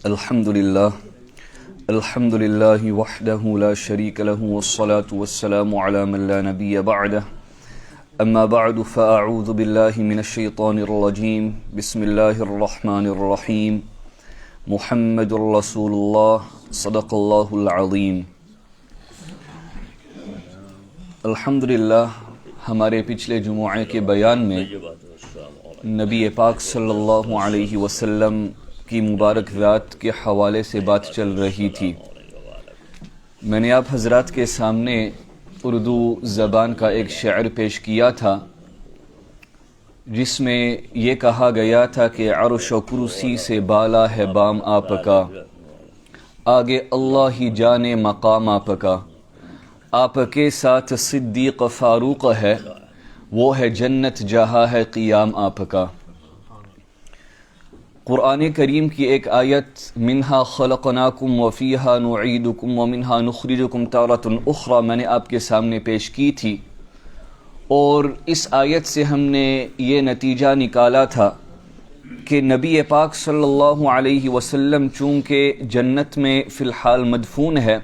الحمد لله وحده لا شريك له والصلاة والسلام على من لا نبي بعده أما بعد فأعوذ بالله من الشيطان الرجيم بسم الله الرحمن الرحيم محمد رسول الله صدق الله العظيم. الحمدللہ ہمارے پچھلے جمعے کے بیان میں نبی پاک صلی اللہ علیہ وسلم کی مبارک ذات کے حوالے سے بات چل رہی تھی. میں نے آپ حضرات کے سامنے اردو زبان کا ایک شعر پیش کیا تھا جس میں یہ کہا گیا تھا کہ عرش و کرسی سے بالا ہے بام آپ کا، آگے اللہ ہی جانے مقام آپ کا، آپ کے ساتھ صدیق فاروق ہے، وہ ہے جنت جہاں ہے قیام آپ کا. قرآن کریم کی ایک آیت منہا خلقناکم وفیہا نعیدکم ومنہا نخرجکم تارۃ اخری میں نے آپ کے سامنے پیش کی تھی، اور اس آیت سے ہم نے یہ نتیجہ نکالا تھا کہ نبی پاک صلی اللہ علیہ وسلم چونکہ جنت میں فی الحال مدفون ہے،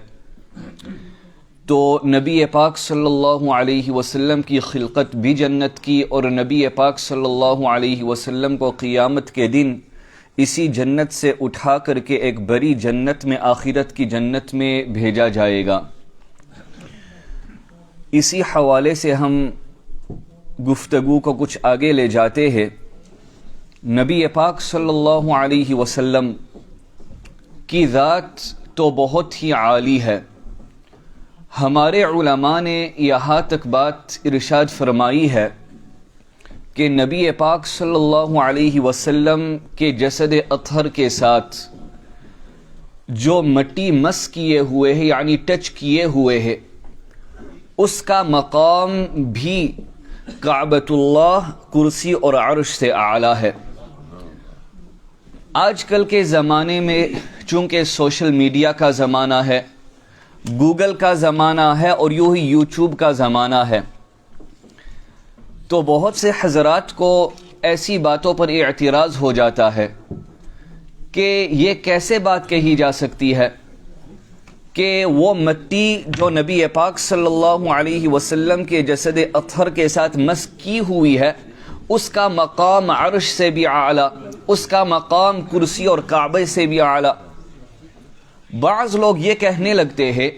تو نبی پاک صلی اللہ علیہ وسلم کی خلقت بھی جنت کی، اور نبی پاک صلی اللہ علیہ وسلم کو قیامت کے دن اسی جنت سے اٹھا کر کے ایک بڑی جنت میں، آخرت کی جنت میں بھیجا جائے گا. اسی حوالے سے ہم گفتگو کو کچھ آگے لے جاتے ہیں. نبی پاک صلی اللہ علیہ وسلم کی ذات تو بہت ہی عالی ہے. ہمارے علماء نے یہاں تک بات ارشاد فرمائی ہے کہ نبی پاک صلی اللہ علیہ وسلم کے جسد اطہر کے ساتھ جو مٹی مس کیے ہوئے ہیں یعنی ٹچ کیے ہوئے ہیں، اس کا مقام بھی کعبۃ اللہ، کرسی اور عرش سے اعلیٰ ہے. آج کل کے زمانے میں چونکہ سوشل میڈیا کا زمانہ ہے، گوگل کا زمانہ ہے، اور یوں ہی یوٹیوب کا زمانہ ہے، تو بہت سے حضرات کو ایسی باتوں پر اعتراض ہو جاتا ہے کہ یہ کیسے بات کہی جا سکتی ہے کہ وہ مٹی جو نبی پاک صلی اللہ علیہ وسلم کے جسد اطہر کے ساتھ مس کی ہوئی ہے، اس کا مقام عرش سے بھی اعلیٰ، اس کا مقام کرسی اور کعبے سے بھی اعلیٰ. بعض لوگ یہ کہنے لگتے ہیں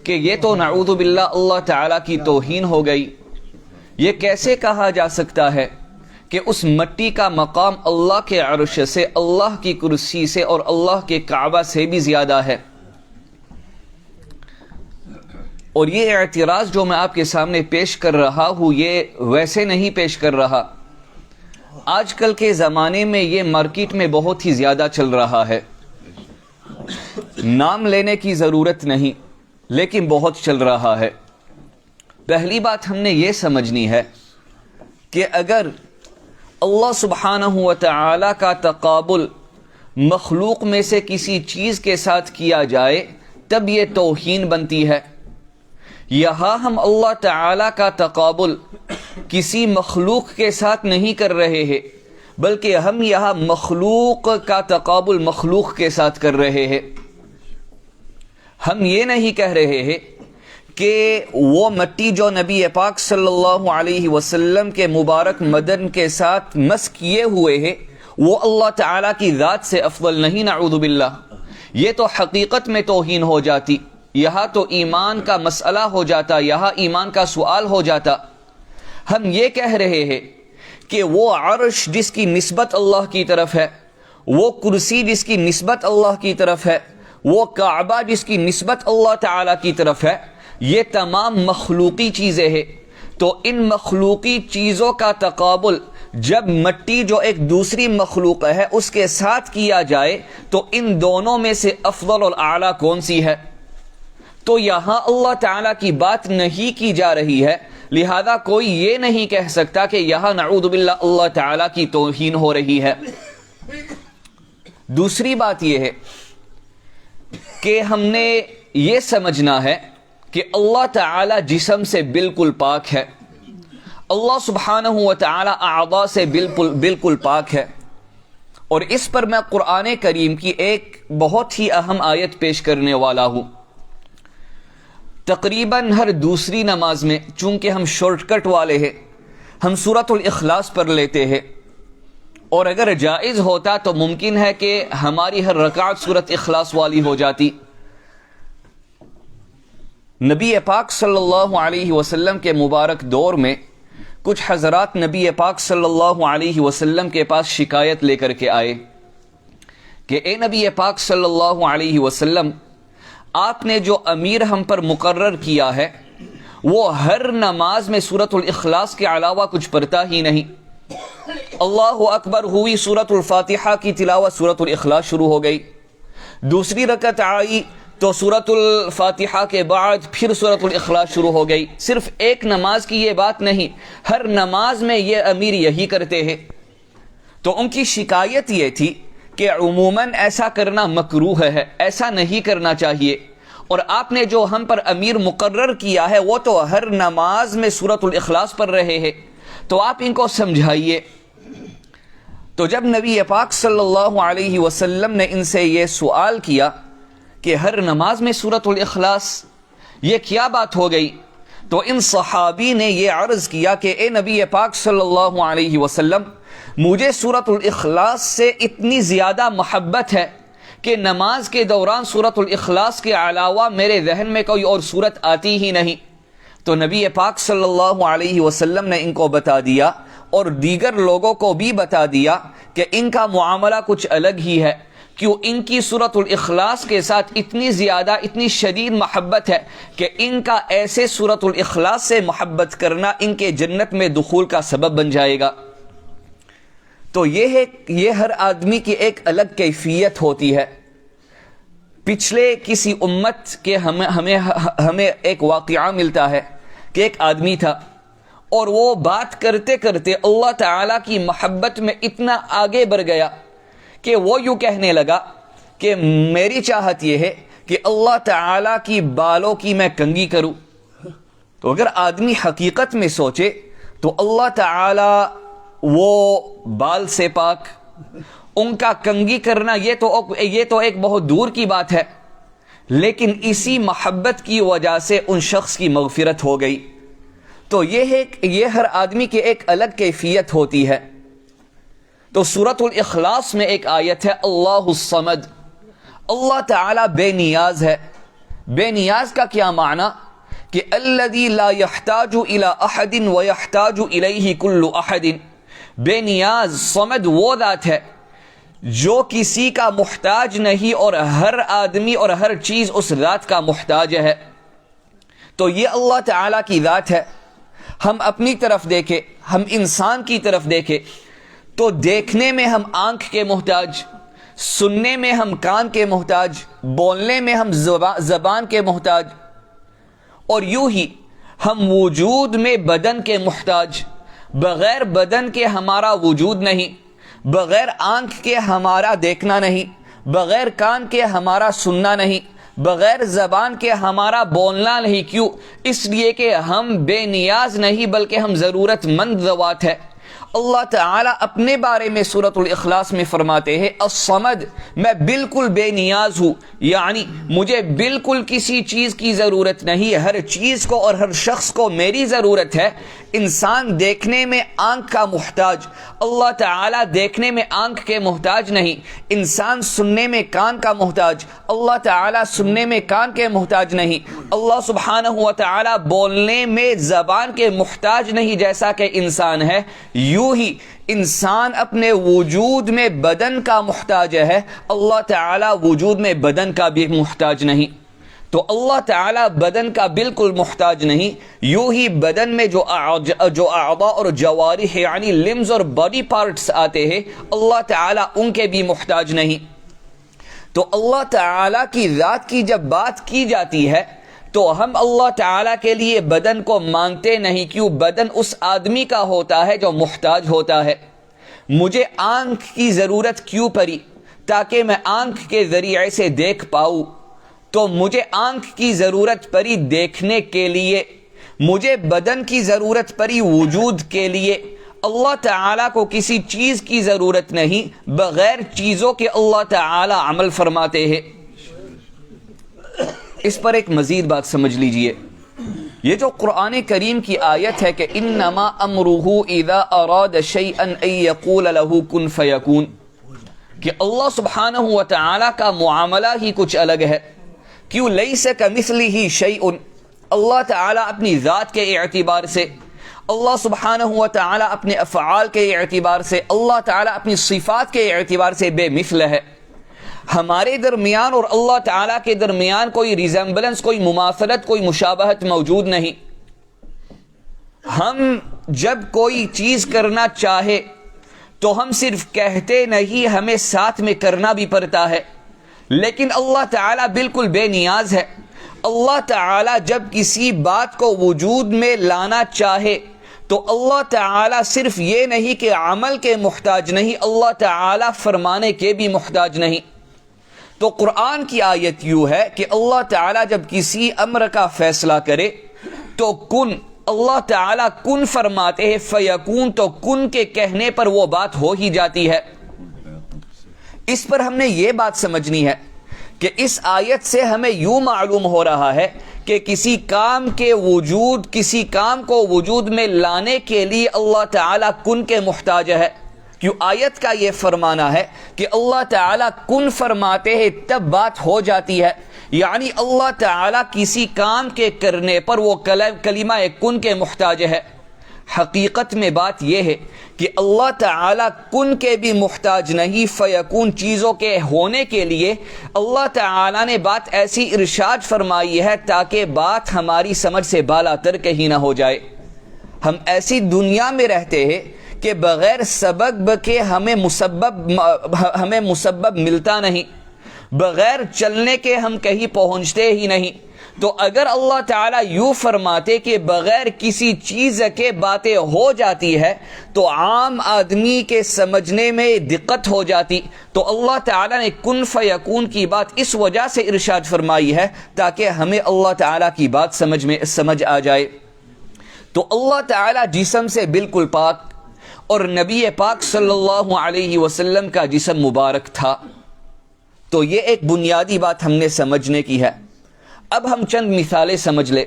کہ یہ تو نعوذ باللہ اللہ تعالیٰ کی توہین ہو گئی. یہ کیسے کہا جا سکتا ہے کہ اس مٹی کا مقام اللہ کے عرش سے، اللہ کی کرسی سے اور اللہ کے کعبہ سے بھی زیادہ ہے؟ اور یہ اعتراض جو میں آپ کے سامنے پیش کر رہا ہوں، یہ ویسے نہیں پیش کر رہا. آج کل کے زمانے میں یہ مارکیٹ میں بہت ہی زیادہ چل رہا ہے. نام لینے کی ضرورت نہیں، لیکن بہت چل رہا ہے. پہلی بات ہم نے یہ سمجھنی ہے کہ اگر اللہ سبحانہ و تعالی کا تقابل مخلوق میں سے کسی چیز کے ساتھ کیا جائے تب یہ توہین بنتی ہے. یہاں ہم اللہ تعالی کا تقابل کسی مخلوق کے ساتھ نہیں کر رہے ہیں، بلکہ ہم یہاں مخلوق کا تقابل مخلوق کے ساتھ کر رہے ہیں. ہم یہ نہیں کہہ رہے ہیں کہ وہ مٹی جو نبی پاک صلی اللہ علیہ وسلم کے مبارک مدن کے ساتھ مس کیے ہوئے ہیں وہ اللہ تعالیٰ کی ذات سے افضل نہیں، نعوذ باللہ. یہ تو حقیقت میں توہین ہو جاتی، یہاں تو ایمان کا مسئلہ ہو جاتا، یہاں ایمان کا سوال ہو جاتا. ہم یہ کہہ رہے ہیں کہ وہ عرش جس کی نسبت اللہ کی طرف ہے، وہ کرسی جس کی نسبت اللہ کی طرف ہے، وہ کعبہ جس کی نسبت اللہ تعالیٰ کی طرف ہے، یہ تمام مخلوقی چیزیں ہیں. تو ان مخلوقی چیزوں کا تقابل جب مٹی جو ایک دوسری مخلوق ہے اس کے ساتھ کیا جائے تو ان دونوں میں سے افضل اور اعلیٰ کون سی ہے؟ تو یہاں اللہ تعالیٰ کی بات نہیں کی جا رہی ہے، لہذا کوئی یہ نہیں کہہ سکتا کہ یہاں نعوذ باللہ اللہ تعالیٰ کی توہین ہو رہی ہے. دوسری بات یہ ہے کہ ہم نے یہ سمجھنا ہے کہ اللہ تعالی جسم سے بالکل پاک ہے، اللہ سبحانہ و تعالی اعضاء سے بالکل پاک ہے، اور اس پر میں قرآن کریم کی ایک بہت ہی اہم آیت پیش کرنے والا ہوں. تقریباً ہر دوسری نماز میں چونکہ ہم شارٹ کٹ والے ہیں ہم سورۃ الاخلاص پڑھ لیتے ہیں، اور اگر جائز ہوتا تو ممکن ہے کہ ہماری ہر رکعت سورۃ اخلاص والی ہو جاتی. نبی پاک صلی اللہ علیہ وسلم کے مبارک دور میں کچھ حضرات نبی پاک صلی اللہ علیہ وسلم کے پاس شکایت لے کر کے آئے کہ اے نبی پاک صلی اللہ علیہ وسلم، آپ نے جو امیر ہم پر مقرر کیا ہے وہ ہر نماز میں سورۃ الاخلاص کے علاوہ کچھ پڑھتا ہی نہیں. اللہ اکبر ہوئی، سورۃ الفاتحہ کی تلاوت، سورۃ الاخلاص شروع ہو گئی. دوسری رکعت آئی تو سورۃ الفاتحہ کے بعد پھر سورۃ الاخلاص شروع ہو گئی. صرف ایک نماز کی یہ بات نہیں، ہر نماز میں یہ امیر یہی کرتے ہیں. تو ان کی شکایت یہ تھی کہ عموماً ایسا کرنا مکروہ ہے، ایسا نہیں کرنا چاہیے، اور آپ نے جو ہم پر امیر مقرر کیا ہے وہ تو ہر نماز میں سورۃ الاخلاص پڑھ رہے ہیں، تو آپ ان کو سمجھائیے. تو جب نبی پاک صلی اللہ علیہ وسلم نے ان سے یہ سوال کیا کہ ہر نماز میں سورۃ الاخلاص، یہ کیا بات ہو گئی، تو ان صحابی نے یہ عرض کیا کہ اے نبی پاک صلی اللہ علیہ وسلم، مجھے سورۃ الاخلاص سے اتنی زیادہ محبت ہے کہ نماز کے دوران سورۃ الاخلاص کے علاوہ میرے ذہن میں کوئی اور سورت آتی ہی نہیں. تو نبی پاک صلی اللہ علیہ وسلم نے ان کو بتا دیا اور دیگر لوگوں کو بھی بتا دیا کہ ان کا معاملہ کچھ الگ ہی ہے، کیوں ان کی سورۃ الاخلاص کے ساتھ اتنی زیادہ، اتنی شدید محبت ہے کہ ان کا ایسے سورۃ الاخلاص سے محبت کرنا ان کے جنت میں دخول کا سبب بن جائے گا. تو یہ ہر آدمی کی ایک الگ کیفیت ہوتی ہے. پچھلے کسی امت کے ہمیں ایک واقعہ ملتا ہے کہ ایک آدمی تھا اور وہ بات کرتے کرتے اللہ تعالیٰ کی محبت میں اتنا آگے بڑھ گیا کہ وہ یوں کہنے لگا کہ میری چاہت یہ ہے کہ اللہ تعالیٰ کی بالوں کی میں کنگھی کروں. تو اگر آدمی حقیقت میں سوچے تو اللہ تعالیٰ وہ بال سے پاک، ان کا کنگھی کرنا یہ تو ایک بہت دور کی بات ہے، لیکن اسی محبت کی وجہ سے ان شخص کی مغفرت ہو گئی. تو یہ ہر آدمی کی ایک الگ کیفیت ہوتی ہے. تو سورۃ الاخلاص میں ایک آیت ہے اللہ الصمد، اللہ تعالی بے نیاز ہے. بے نیاز کا کیا معنی کہ الذی لا یحتاج الی احد ویحتاج الیہ کل احد. بے نیاز صمد وہ ذات ہے جو کسی کا محتاج نہیں اور ہر آدمی اور ہر چیز اس ذات کا محتاج ہے. تو یہ اللہ تعالیٰ کی ذات ہے. ہم اپنی طرف دیکھیں، ہم انسان کی طرف دیکھیں تو دیکھنے میں ہم آنکھ کے محتاج، سننے میں ہم کان کے محتاج، بولنے میں ہم زبان کے محتاج، اور یوں ہی ہم وجود میں بدن کے محتاج. بغیر بدن کے ہمارا وجود نہیں، بغیر آنکھ کے ہمارا دیکھنا نہیں، بغیر کان کے ہمارا سننا نہیں، بغیر زبان کے ہمارا بولنا نہیں. کیوں؟ اس لیے کہ ہم بے نیاز نہیں بلکہ ہم ضرورت مند ذوات ہے. اللہ تعالیٰ اپنے بارے میں سورۃ الاخلاص میں فرماتے ہیں الصمد، میں بالکل بے نیاز ہوں، یعنی مجھے بالکل کسی چیز کی ضرورت نہیں، ہر چیز کو اور ہر شخص کو میری ضرورت ہے. انسان دیکھنے میں آنکھ کا محتاج، اللہ تعالیٰ دیکھنے میں آنکھ کے محتاج نہیں. انسان سننے میں کان کا محتاج، اللہ تعالیٰ سننے میں کان کے محتاج نہیں. اللہ سبحانہ و تعالیٰ بولنے میں زبان کے محتاج نہیں جیسا کہ انسان ہے. یوں ہی انسان اپنے وجود میں بدن کا محتاج ہے، اللہ تعالیٰ وجود میں بدن کا بھی محتاج نہیں. تو اللہ تعالیٰ بدن کا بالکل محتاج نہیں. یوں ہی بدن میں جو اعضاء اور جوارح یعنی لمز اور باڈی پارٹس آتے ہیں، اللہ تعالیٰ ان کے بھی محتاج نہیں. تو اللہ تعالیٰ کی ذات کی جب بات کی جاتی ہے تو ہم اللہ تعالیٰ کے لیے بدن کو مانگتے نہیں. کیوں؟ بدن اس آدمی کا ہوتا ہے جو محتاج ہوتا ہے. مجھے آنکھ کی ضرورت کیوں پڑی؟ تاکہ میں آنکھ کے ذریعے سے دیکھ پاؤں. تو مجھے آنکھ کی ضرورت پڑی دیکھنے کے لیے، مجھے بدن کی ضرورت پڑی وجود کے لیے. اللہ تعالیٰ کو کسی چیز کی ضرورت نہیں، بغیر چیزوں کے اللہ تعالیٰ عمل فرماتے ہیں۔ اس پر ایک مزید بات سمجھ لیجئے، یہ جو قرآن کریم کی آیت ہے کہ انما امرہ اذا اراد شیئا ان یقول له کن فیکون، کہ اللہ سبحانہ و تعالی کا معاملہ ہی کچھ الگ ہے۔ کیوں؟ لیس کمثلہ شیء، اللہ تعالیٰ اپنی ذات کے اعتبار سے، اللہ سبحانہ و تعالیٰ اپنے افعال کے اعتبار سے، اللہ تعالیٰ اپنی صفات کے اعتبار سے بے مثل ہے۔ ہمارے درمیان اور اللہ تعالیٰ کے درمیان کوئی ریزمبلنس، کوئی مماثلت، کوئی مشابہت موجود نہیں۔ ہم جب کوئی چیز کرنا چاہے تو ہم صرف کہتے نہیں، ہمیں ساتھ میں کرنا بھی پڑتا ہے، لیکن اللہ تعالیٰ بالکل بے نیاز ہے۔ اللہ تعالیٰ جب کسی بات کو وجود میں لانا چاہے تو اللہ تعالیٰ صرف یہ نہیں کہ عمل کے محتاج نہیں، اللہ تعالیٰ فرمانے کے بھی محتاج نہیں۔ تو قرآن کی آیت یوں ہے کہ اللہ تعالیٰ جب کسی امر کا فیصلہ کرے تو کن، اللہ تعالیٰ کن فرماتے ہیں، فیکون، تو کن کے کہنے پر وہ بات ہو ہی جاتی ہے۔ اس پر ہم نے یہ بات سمجھنی ہے کہ اس آیت سے ہمیں یوں معلوم ہو رہا ہے کہ کسی کام کے وجود، کسی کام کو وجود میں لانے کے لیے اللہ تعالیٰ کن کے محتاج ہے۔ کیوں؟ آیت کا یہ فرمانا ہے کہ اللہ تعالیٰ کن فرماتے ہیں تب بات ہو جاتی ہے، یعنی اللہ تعالیٰ کسی کام کے کرنے پر وہ کلمہ کن کے محتاج ہے۔ حقیقت میں بات یہ ہے کہ اللہ تعالیٰ کن کے بھی محتاج نہیں، فیکون چیزوں کے ہونے کے لیے اللہ تعالیٰ نے بات ایسی ارشاد فرمائی ہے تاکہ بات ہماری سمجھ سے بالا تر کہیں نہ ہو جائے۔ ہم ایسی دنیا میں رہتے ہیں کہ بغیر سبب کے ہمیں مسبب ملتا نہیں، بغیر چلنے کے ہم کہیں پہنچتے ہی نہیں۔ تو اگر اللہ تعالیٰ یوں فرماتے کہ بغیر کسی چیز کے باتیں ہو جاتی ہے تو عام آدمی کے سمجھنے میں دقت ہو جاتی۔ تو اللہ تعالیٰ نے کن فیکون کی بات اس وجہ سے ارشاد فرمائی ہے تاکہ ہمیں اللہ تعالیٰ کی بات سمجھ آ جائے۔ تو اللہ تعالیٰ جسم سے بالکل پاک، اور نبی پاک صلی اللہ علیہ وسلم کا جسم مبارک تھا۔ تو یہ ایک بنیادی بات ہم نے سمجھنے کی ہے۔ اب ہم چند مثالیں سمجھ لیں۔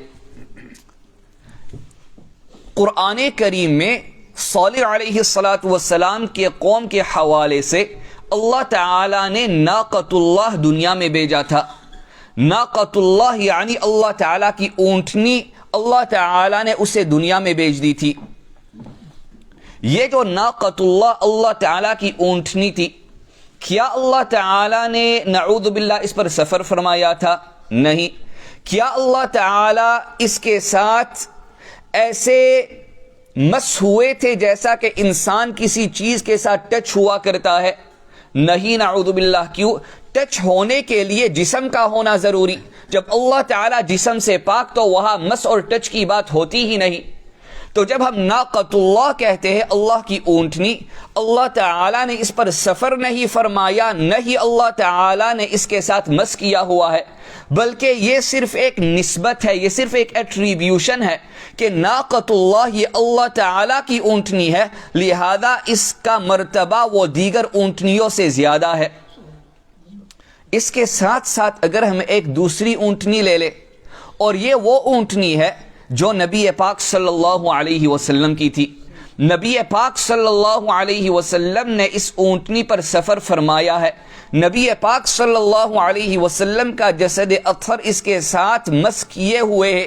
قرآن کریم میں صالح علیہ السلام کے قوم کے حوالے سے اللہ تعالیٰ نے ناقۃ اللہ دنیا میں بھیجا تھا۔ ناقۃ اللہ یعنی اللہ تعالیٰ کی اونٹنی، اللہ تعالیٰ نے اسے دنیا میں بھیج دی تھی۔ یہ جو ناقۃ اللہ، اللہ تعالیٰ کی اونٹنی تھی، کیا اللہ تعالیٰ نے نعوذ باللہ اس پر سفر فرمایا تھا؟ نہیں۔ کیا اللہ تعالیٰ اس کے ساتھ ایسے مس ہوئے تھے جیسا کہ انسان کسی چیز کے ساتھ ٹچ ہوا کرتا ہے؟ نہیں، نعوذ باللہ۔ کیوں؟ ٹچ ہونے کے لیے جسم کا ہونا ضروری۔ جب اللہ تعالیٰ جسم سے پاک تو وہاں مس اور ٹچ کی بات ہوتی ہی نہیں۔ تو جب ہم ناقۃ اللہ کہتے ہیں، اللہ کی اونٹنی، اللہ تعالیٰ نے اس پر سفر نہیں فرمایا، نہیں اللہ تعالیٰ نے اس کے ساتھ مس کیا ہوا ہے، بلکہ یہ صرف ایک نسبت ہے، یہ صرف ایک ایٹریبیوشن ہے کہ ناقۃ اللہ یہ اللہ تعالیٰ کی اونٹنی ہے، لہذا اس کا مرتبہ وہ دیگر اونٹنیوں سے زیادہ ہے۔ اس کے ساتھ ساتھ اگر ہم ایک دوسری اونٹنی لے لیں، اور یہ وہ اونٹنی ہے جو نبی پاک صلی اللہ علیہ وسلم کی تھی۔ نبی پاک صلی اللہ علیہ وسلم نے اس اونٹنی پر سفر فرمایا ہے۔ نبی پاک صلی اللہ علیہ وسلم کا جسد اطہر اس کے ساتھ مس کیے ہوئے ہے۔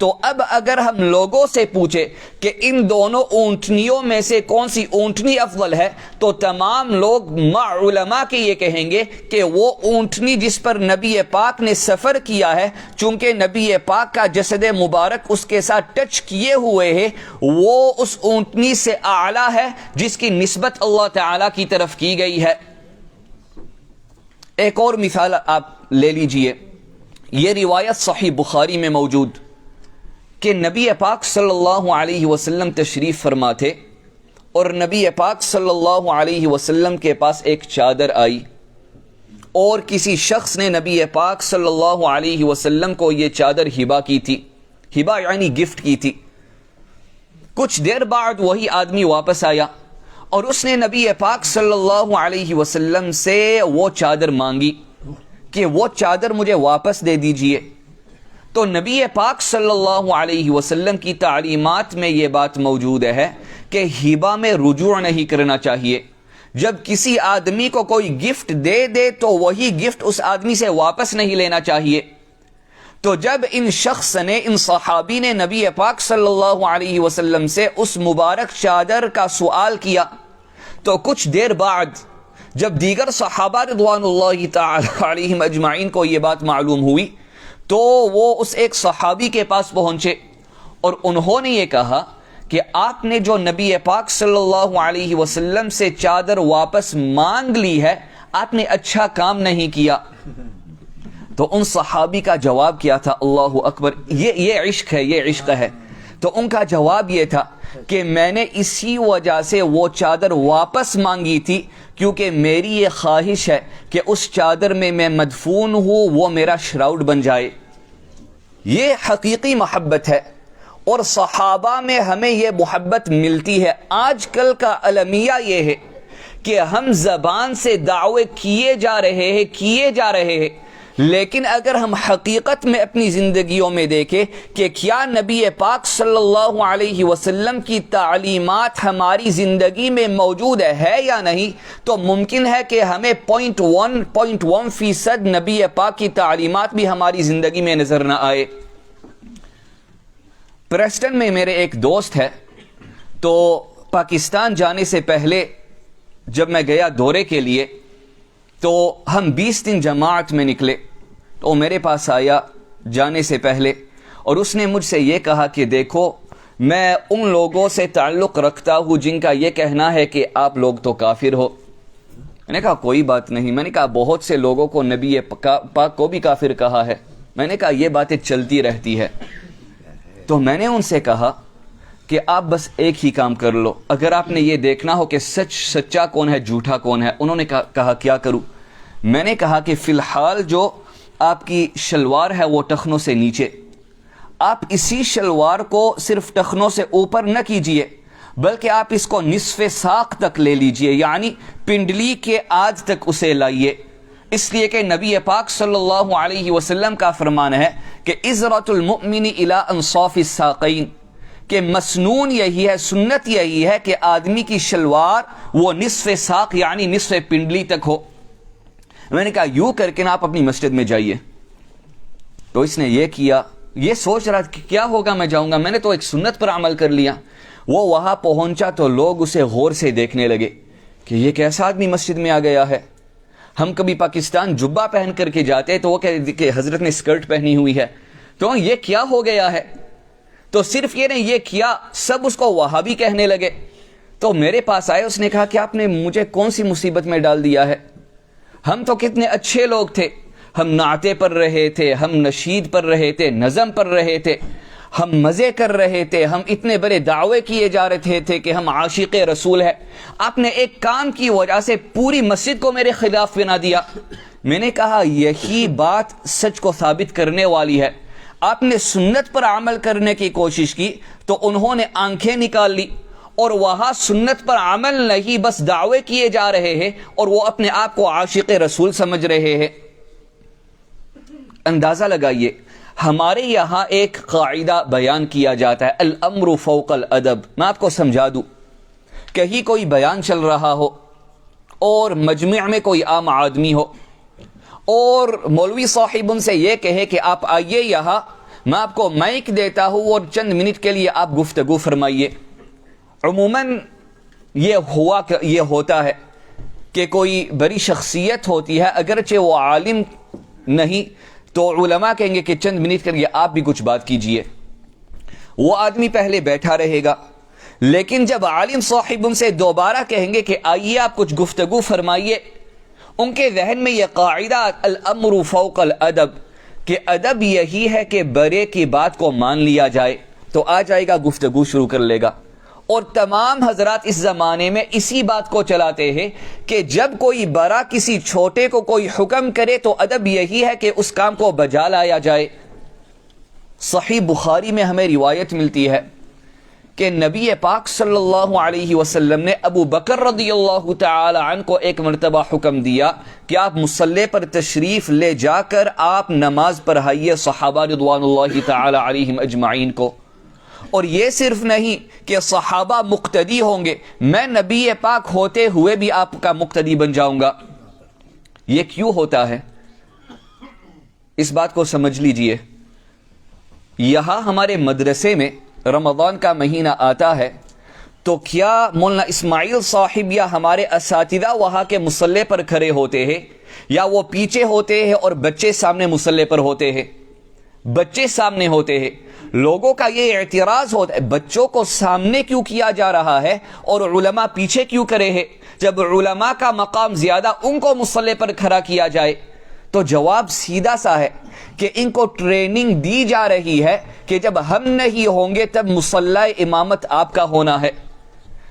تو اب اگر ہم لوگوں سے پوچھے کہ ان دونوں اونٹنیوں میں سے کون سی اونٹنی افضل ہے، تو تمام لوگ مع علماء کے یہ کہیں گے کہ وہ اونٹنی جس پر نبی پاک نے سفر کیا ہے، چونکہ نبی پاک کا جسد مبارک اس کے ساتھ ٹچ کیے ہوئے ہے، وہ اس اونٹنی سے اعلیٰ ہے جس کی نسبت اللہ تعالیٰ کی طرف کی گئی ہے۔ ایک اور مثال آپ لے لیجئے، یہ روایت صحیح بخاری میں موجود کہ نبی پاک صلی اللہ علیہ وسلم تشریف فرما تھے، اور نبی پاک صلی اللہ علیہ وسلم کے پاس ایک چادر آئی، اور کسی شخص نے نبی پاک صلی اللہ علیہ وسلم کو یہ چادر ہبہ کی تھی۔ ہبہ یعنی گفٹ کی تھی۔ کچھ دیر بعد وہی آدمی واپس آیا اور اس نے نبی پاک صلی اللہ علیہ وسلم سے وہ چادر مانگی کہ وہ چادر مجھے واپس دے دیجئے. تو نبی پاک صلی اللہ علیہ وسلم کی تعلیمات میں یہ بات موجود ہے کہ ہبہ میں رجوع نہیں کرنا چاہیے. جب کسی آدمی کو کوئی گفٹ دے دے تو وہی گفٹ اس آدمی سے واپس نہیں لینا چاہیے. تو جب ان شخص نے، ان صحابی نے نبی پاک صلی اللہ علیہ وسلم سے اس مبارک چادر کا سوال کیا تو کچھ دیر بعد جب دیگر صحابہ رضوان اللہ تعالی علیہم اجمعین کو یہ بات معلوم ہوئی تو وہ اس ایک صحابی کے پاس پہنچے اور انہوں نے یہ کہا کہ آپ نے جو نبی پاک صلی اللہ علیہ وسلم سے چادر واپس مانگ لی ہے، آپ نے اچھا کام نہیں کیا. تو ان صحابی کا جواب کیا تھا؟ اللہ اکبر، یہ عشق ہے، یہ عشق ہے. تو ان کا جواب یہ تھا کہ میں نے اسی وجہ سے وہ چادر واپس مانگی تھی کیونکہ میری یہ خواہش ہے کہ اس چادر میں مدفون ہوں، وہ میرا شراؤڈ بن جائے. یہ حقیقی محبت ہے اور صحابہ میں ہمیں یہ محبت ملتی ہے. آج کل کا المیہ یہ ہے کہ ہم زبان سے دعوے کیے جا رہے ہیں لیکن اگر ہم حقیقت میں اپنی زندگیوں میں دیکھیں کہ کیا نبی پاک صلی اللہ علیہ وسلم کی تعلیمات ہماری زندگی میں موجود ہے یا نہیں، تو ممکن ہے کہ ہمیں 0.1% نبی پاک کی تعلیمات بھی ہماری زندگی میں نظر نہ آئے. پریسٹن میں میرے ایک دوست ہے، تو پاکستان جانے سے پہلے جب میں گیا دورے کے لیے تو ہم 20 دن جماعت میں نکلے. تو میرے پاس آیا جانے سے پہلے اور اس نے مجھ سے یہ کہا کہ دیکھو، میں ان لوگوں سے تعلق رکھتا ہوں جن کا یہ کہنا ہے کہ آپ لوگ تو کافر ہو. میں نے کہا کوئی بات نہیں. میں نے کہا بہت سے لوگوں کو نبی پاک کو بھی کافر کہا ہے. میں نے کہا یہ باتیں چلتی رہتی ہے. تو میں نے ان سے کہا کہ آپ بس ایک ہی کام کر لو، اگر آپ نے یہ دیکھنا ہو کہ سچا کون ہے جھوٹا کون ہے. انہوں نے کہا کیا کروں؟ میں نے کہا کہ فی الحال جو آپ کی شلوار ہے وہ ٹخنوں سے نیچے، آپ اسی شلوار کو صرف ٹخنوں سے اوپر نہ کیجئے بلکہ آپ اس کو نصف ساق تک لے لیجئے، یعنی پنڈلی کے آج تک اسے لائیے. اس لیے کہ نبی پاک صلی اللہ علیہ وسلم کا فرمان ہے کہ عزرۃ المؤمن الی انصاف الساقین، کہ مسنون یہی ہے، سنت یہی ہے کہ آدمی کی شلوار وہ نصف ساق یعنی نصف پنڈلی تک ہو. میں نے کہا یوں کر کے نا آپ اپنی مسجد میں جائیے. تو اس نے یہ کیا. یہ سوچ رہا کہ کیا ہوگا میں جاؤں گا، میں نے تو ایک سنت پر عمل کر لیا. وہ وہاں پہنچا تو لوگ اسے غور سے دیکھنے لگے کہ یہ کیسا آدمی مسجد میں آ گیا ہے. ہم کبھی پاکستان جبہ پہن کر کے جاتے تو وہ کہ حضرت نے سکرٹ پہنی ہوئی ہے، تو یہ کیا ہو گیا ہے. تو صرف یہ نہیں، یہ کیا سب اس کو وہابی کہنے لگے. تو میرے پاس آئے، اس نے کہا کہ آپ نے مجھے کون سی مصیبت میں ڈال دیا ہے. ہم تو کتنے اچھے لوگ تھے، ہم نعتیں پڑھ رہے تھے، ہم نشید پڑھ رہے تھے، نظم پڑھ رہے تھے، ہم مزے کر رہے تھے، ہم اتنے بڑے دعوے کیے جا رہے تھے کہ ہم عاشق رسول ہیں. آپ نے ایک کام کی وجہ سے پوری مسجد کو میرے خلاف بنا دیا. میں نے کہا یہی بات سچ کو ثابت کرنے والی ہے. آپ نے سنت پر عمل کرنے کی کوشش کی تو انہوں نے آنکھیں نکال لی، اور وہاں سنت پر عمل نہیں بس دعوے کیے جا رہے ہیں اور وہ اپنے آپ کو عاشق رسول سمجھ رہے ہیں. اندازہ لگائیے، ہمارے یہاں ایک قاعدہ بیان کیا جاتا ہے، الامر فوق الادب. میں آپ کو سمجھا دوں. کہیں کوئی بیان چل رہا ہو اور مجمع میں کوئی عام آدمی ہو اور مولوی صاحب ان سے یہ کہے کہ آپ آئیے یہاں، میں آپ کو مائک دیتا ہوں اور چند منٹ کے لیے آپ گفتگو فرمائیے. عموماً یہ ہوتا ہے کہ کوئی بڑی شخصیت ہوتی ہے، اگرچہ وہ عالم نہیں تو علماء کہیں گے کہ چند منٹ کے لیے آپ بھی کچھ بات کیجئے. وہ آدمی پہلے بیٹھا رہے گا، لیکن جب عالم صاحب ان سے دوبارہ کہیں گے کہ آئیے آپ کچھ گفتگو فرمائیے، ان کے ذہن میں یہ قاعدہ الامر فوق الادب کہ ادب یہی ہے کہ بڑے کی بات کو مان لیا جائے، تو آ جائے گا گفتگو شروع کر لے گا. اور تمام حضرات اس زمانے میں اسی بات کو چلاتے ہیں کہ جب کوئی بڑا کسی چھوٹے کو کوئی حکم کرے تو ادب یہی ہے کہ اس کام کو بجا لایا جائے. صحیح بخاری میں ہمیں روایت ملتی ہے کہ نبی پاک صلی اللہ علیہ وسلم نے ابو بکر رضی اللہ تعالی عنہ کو ایک مرتبہ حکم دیا کہ آپ مصلی پر تشریف لے جا کر آپ نماز پڑھائیے صحابہ رضوان اللہ تعالی علیہم اجمعین کو. اور یہ صرف نہیں کہ صحابہ مقتدی ہوں گے، میں نبی پاک ہوتے ہوئے بھی آپ کا مقتدی بن جاؤں گا. یہ کیوں ہوتا ہے؟ اس بات کو سمجھ لیجئے. یہاں ہمارے مدرسے میں رمضان کا مہینہ آتا ہے تو کیا مولانا اسماعیل صاحب یا ہمارے اساتذہ وہاں کے مصلی پر کھڑے ہوتے ہیں، یا وہ پیچھے ہوتے ہیں اور بچے سامنے مصلی پر ہوتے ہیں؟ بچے سامنے ہوتے ہیں. لوگوں کا یہ اعتراض ہوتا ہے بچوں کو سامنے کیوں کیا جا رہا ہے اور علماء پیچھے کیوں کرے ہیں؟ جب علماء کا مقام زیادہ ان کو مصلی پر کھڑا کیا جائے. تو جواب سیدھا سا ہے کہ ان کو ٹریننگ دی جا رہی ہے کہ جب ہم نہیں ہوں گے تب مصلی امامت آپ کا ہونا ہے.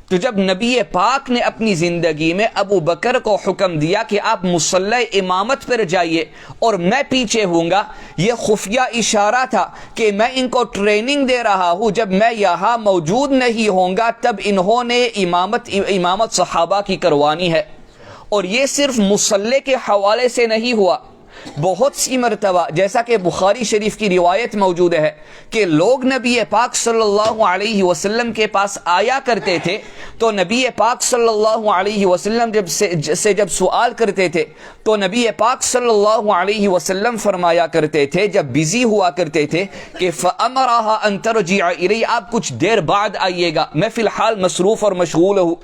تو جب نبی پاک نے اپنی زندگی میں ابو بکر کو حکم دیا کہ آپ مصلی امامت پر جائیے اور میں پیچھے ہوں گا، یہ خفیہ اشارہ تھا کہ میں ان کو ٹریننگ دے رہا ہوں، جب میں یہاں موجود نہیں ہوں گا تب انہوں نے امامت صحابہ کی کروانی ہے. اور یہ صرف مصلی کے حوالے سے نہیں ہوا، بہت سی مرتبہ جیسا کہ بخاری شریف کی روایت موجود ہے کہ لوگ نبی پاک صلی اللہ علیہ وسلم کے پاس آیا کرتے تھے تو نبی پاک صلی اللہ علیہ وسلم جب سوال کرتے تھے تو نبی پاک صلی اللہ علیہ وسلم فرمایا کرتے تھے جب بزی ہوا کرتے تھے کہ فَأَمَرَهَا أَن تَرْجِعَ إِلَيَّ، آپ کچھ دیر بعد آئیے گا، میں فی الحال مصروف اور مشغول ہوں.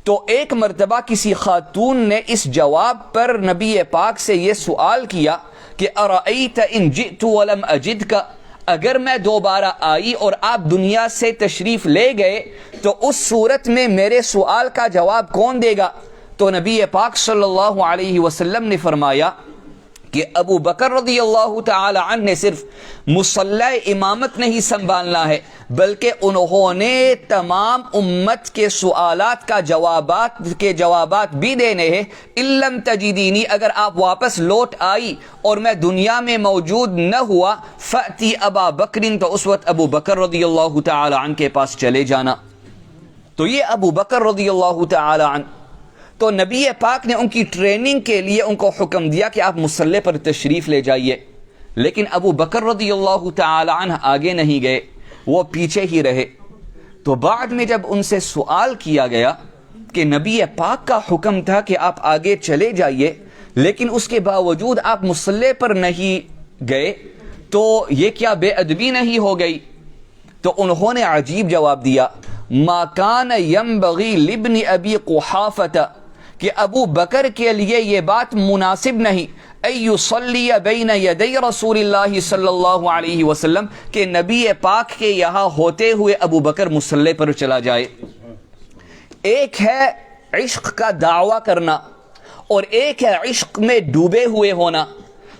تو ایک مرتبہ کسی خاتون نے اس جواب پر نبی پاک سے یہ سوال کیا کہ ارأیت ان جئت ولم اجدک، اگر میں دوبارہ آئی اور آپ دنیا سے تشریف لے گئے تو اس صورت میں میرے سوال کا جواب کون دے گا؟ تو نبی پاک صلی اللہ علیہ وسلم نے فرمایا کہ ابو بکر رضی اللہ تعالی عنہ نے صرف مصلی امامت نہیں سنبھالنا ہے بلکہ انہوں نے تمام امت کے سوالات کا جوابات بھی دینے ہیں. اِلَّمْ تَجِدِينِي، اگر آپ واپس لوٹ آئی اور میں دنیا میں موجود نہ ہوا، فَأْتِي أَبَا بَكْرٍ، تو اس وقت ابو بکر رضی اللہ تعالی عنہ کے پاس چلے جانا. تو یہ ابو بکر رضی اللہ تعالی عنہ، تو نبی پاک نے ان کی ٹریننگ کے لیے ان کو حکم دیا کہ آپ مصلی پر تشریف لے جائیے. لیکن ابو بکر رضی اللہ تعالی عنہ آگے نہیں گئے، وہ پیچھے ہی رہے. تو بعد میں جب ان سے سوال کیا گیا کہ نبی پاک کا حکم تھا کہ آپ آگے چلے جائیے لیکن اس کے باوجود آپ مصلی پر نہیں گئے، تو یہ کیا بے ادبی نہیں ہو گئی؟ تو انہوں نے عجیب جواب دیا، ما کان ینبغی لابن ابی قحافہ، کہ ابو بکر کے لیے یہ بات مناسب نہیں ایصلی بین یدی رسول اللہ صلی اللہ علیہ وسلم، کہ نبی پاک کے یہاں ہوتے ہوئے ابو بکر مصلی پر چلا جائے. ایک ہے عشق کا دعویٰ کرنا اور ایک ہے عشق میں ڈوبے ہوئے ہونا.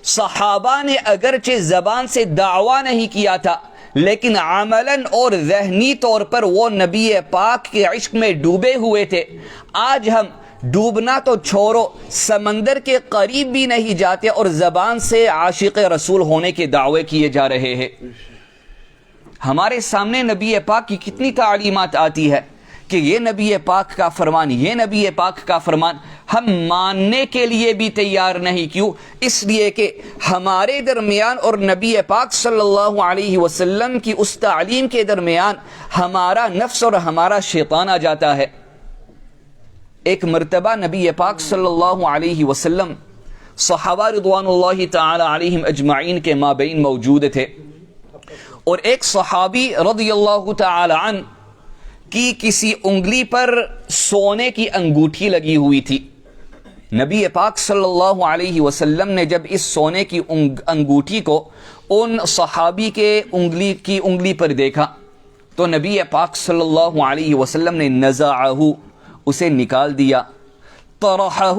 صحابہ نے اگرچہ زبان سے دعویٰ نہیں کیا تھا لیکن عملاً اور ذہنی طور پر وہ نبی پاک کے عشق میں ڈوبے ہوئے تھے. آج ہم ڈوبنا تو چھوڑو، سمندر کے قریب بھی نہیں جاتے اور زبان سے عاشق رسول ہونے کے دعوے کیے جا رہے ہیں. ہمارے سامنے نبی پاک کی کتنی تعلیمات آتی ہے کہ یہ نبی پاک کا فرمان، یہ نبی پاک کا فرمان، ہم ماننے کے لیے بھی تیار نہیں. کیوں؟ اس لیے کہ ہمارے درمیان اور نبی پاک صلی اللہ علیہ وسلم کی اس تعلیم کے درمیان ہمارا نفس اور ہمارا شیطان آ جاتا ہے. ایک مرتبہ نبی پاک صلی اللہ علیہ وسلم صحابہ رضوان اللہ تعالی علیہم اجمعین کے مابین موجود تھے اور ایک صحابی رضی اللہ تعالی عنہ کی کسی انگلی پر سونے کی انگوٹھی لگی ہوئی تھی. نبی پاک صلی اللہ علیہ وسلم نے جب اس سونے کی انگوٹھی کو ان صحابی کے انگلی پر دیکھا تو نبی پاک صلی اللہ علیہ وسلم نے نزعہ، اسے نکال دیا، طرحہ،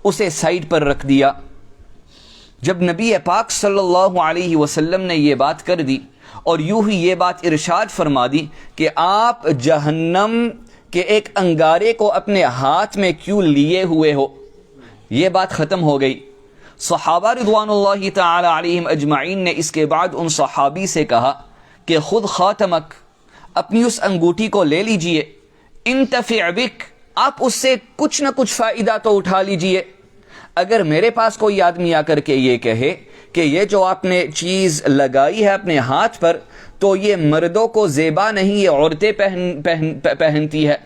اسے سائڈ پر رکھ دیا. جب نبی پاک صلی اللہ علیہ وسلم نے یہ بات کر دی اور یوں ہی یہ بات ارشاد فرما دی کہ آپ جہنم کے ایک انگارے کو اپنے ہاتھ میں کیوں لیے ہوئے ہو، یہ بات ختم ہو گئی. صحابہ رضوان اللہ تعالی علیہم اجمعین نے اس کے بعد ان صحابی سے کہا کہ خود خاتمک، اپنی اس انگوٹھی کو لے لیجئے، انتفع بک، آپ اس سے کچھ نہ کچھ فائدہ تو اٹھا لیجئے۔ اگر میرے پاس کوئی آدمی آ کر کے یہ کہے کہ یہ جو آپ نے چیز لگائی ہے اپنے ہاتھ پر تو یہ مردوں کو زیبا نہیں، یہ عورتیں پہنتی ہے،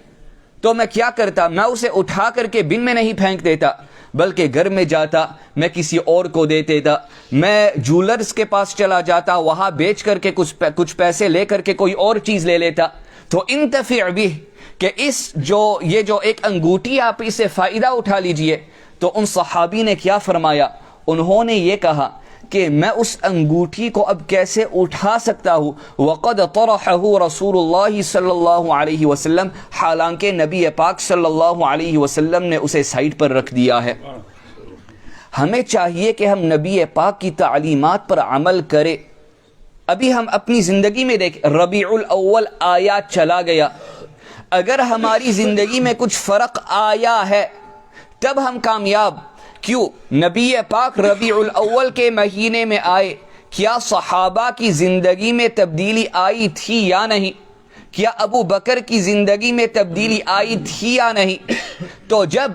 تو میں کیا کرتا؟ میں اسے اٹھا کر کے بن میں نہیں پھینک دیتا، بلکہ گھر میں جاتا، میں کسی اور کو دے دیتا، میں جولرز کے پاس چلا جاتا، وہاں بیچ کر کے کچھ پیسے لے کر کے کوئی اور چیز لے لیتا۔ تو انتفع بہ، کہ یہ جو ایک انگوٹھی آپ اسے فائدہ اٹھا لیجئے۔ تو ان صحابی نے کیا فرمایا؟ انہوں نے یہ کہا کہ میں اس انگوٹھی کو اب کیسے اٹھا سکتا ہوں؟ وقد طرحہ رسول اللہ صلی اللہ علیہ وسلم، حالانکہ نبی پاک صلی اللہ علیہ وسلم نے اسے سائڈ پر رکھ دیا ہے۔ ہمیں چاہیے کہ ہم نبی پاک کی تعلیمات پر عمل کریں۔ ابھی ہم اپنی زندگی میں دیکھیں، ربیع الاول آیا چلا گیا، اگر ہماری زندگی میں کچھ فرق آیا ہے تب ہم کامیاب۔ کیوں؟ نبی پاک ربیع الاول کے مہینے میں آئے، کیا صحابہ کی زندگی میں تبدیلی آئی تھی یا نہیں؟ کیا ابو بکر کی زندگی میں تبدیلی آئی تھی یا نہیں؟ تو جب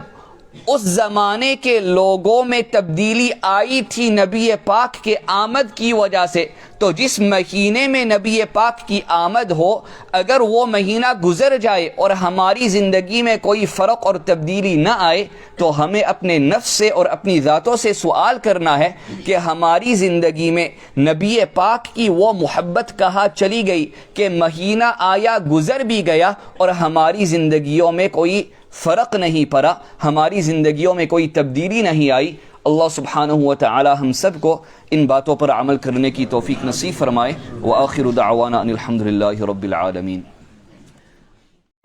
اس زمانے کے لوگوں میں تبدیلی آئی تھی نبی پاک کے آمد کی وجہ سے، تو جس مہینے میں نبی پاک کی آمد ہو، اگر وہ مہینہ گزر جائے اور ہماری زندگی میں کوئی فرق اور تبدیلی نہ آئے تو ہمیں اپنے نفس سے اور اپنی ذاتوں سے سوال کرنا ہے کہ ہماری زندگی میں نبی پاک کی وہ محبت کہاں چلی گئی کہ مہینہ آیا گزر بھی گیا اور ہماری زندگیوں میں کوئی فرق نہیں پڑا، ہماری زندگیوں میں کوئی تبدیلی نہیں آئی۔ اللہ سبحانہ و تعالی ہم سب کو ان باتوں پر عمل کرنے کی توفیق نصیب فرمائے۔ وآخر دعوانا ان الحمدللہ رب العالمین۔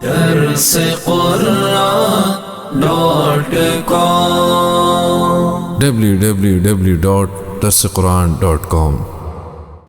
درس قرآن www.darsequran.com